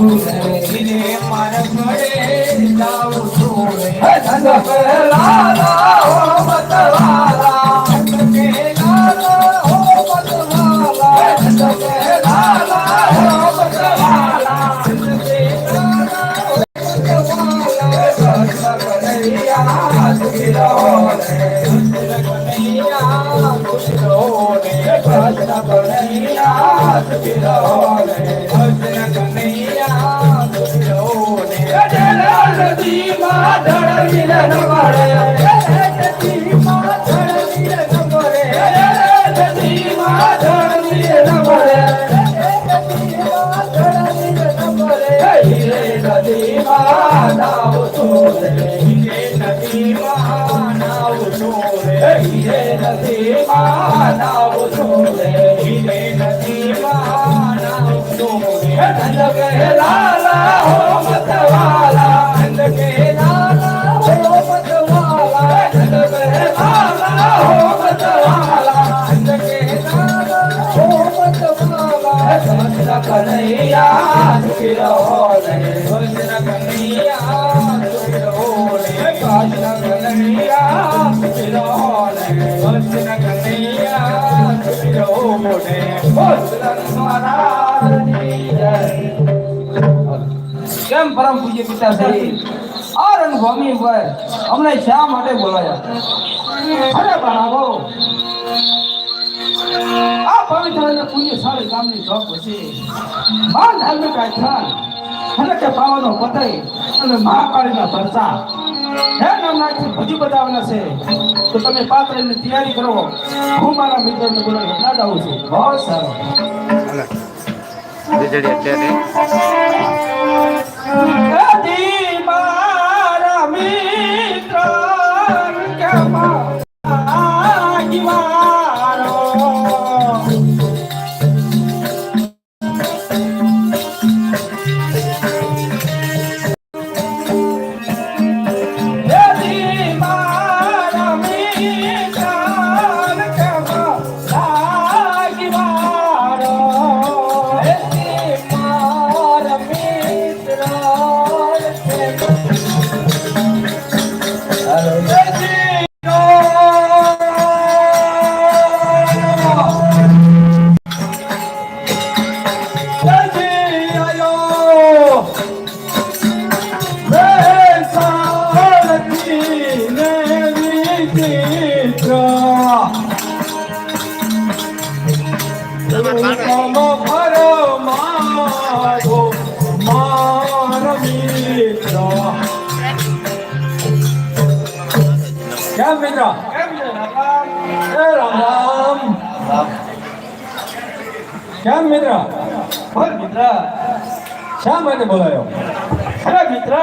રે મારા ઘરે જાઉં છું રે ધંધો લાલા હો મતવાલા કે લાલા હો મતવાલા ધંધો લાલા હો મતવાલા કે લાલા કનૈયા સુખી રહો રે કનૈયા સુખી રહો રે કૃષ્ણ કનૈયા સુખી રહો રે કૃષ્ણ કનૈયા સુખી રહો રે નદી માં ધડવીને ન મળે નદી માં ધડવીને ન મળે નદી માં ધડવીને ન મળે નદી માં ધડવીને ન મળે નદી માં નાવ છોડે નદી માં નાવ છોડે નદી માં નાવ છોડે નદી માં નાવ છોડે નંદ કે લાલા હો મતવાલા નંદ કે લાલા હો મતવાલા નંદ કે લાલા હો મતવાલા નંદ કે લાલા હો મતવાલા કૃષ્ણ કનૈયા સુખી રહો રે કૃષ્ણ કનૈયા સુખી રહો રે કૃષ્ણ કનૈયા સુખી રહો રે કૃષ્ણ કનૈયા સુખી રહો રે કૃષ્ણ મહારાજની જય. કેમ પરમ પૂજ્ય પિતાશ્રી આ રણભૂમિ પર અમને શા માટે બોલાયા? અરે બરાબો આ પવિત્ર અને પુણ્યશાળી ગામની જોગ પછી મા ધાર્મિક આખ્યાન અને કે પાવાનો પતય અને મહાકાળીના ભરસા હે નામનાથી ભજી બતાવવાના છે તો તમે પાત્રની તૈયારી કરો. હું મારા મિત્રને બોલાવી ના જાઉં છું. બહુ સારું. મારા મિત્ર કેમ મિત્ર? બોલ મિત્ર, શા માટે બોલાયો? અરે મિત્ર,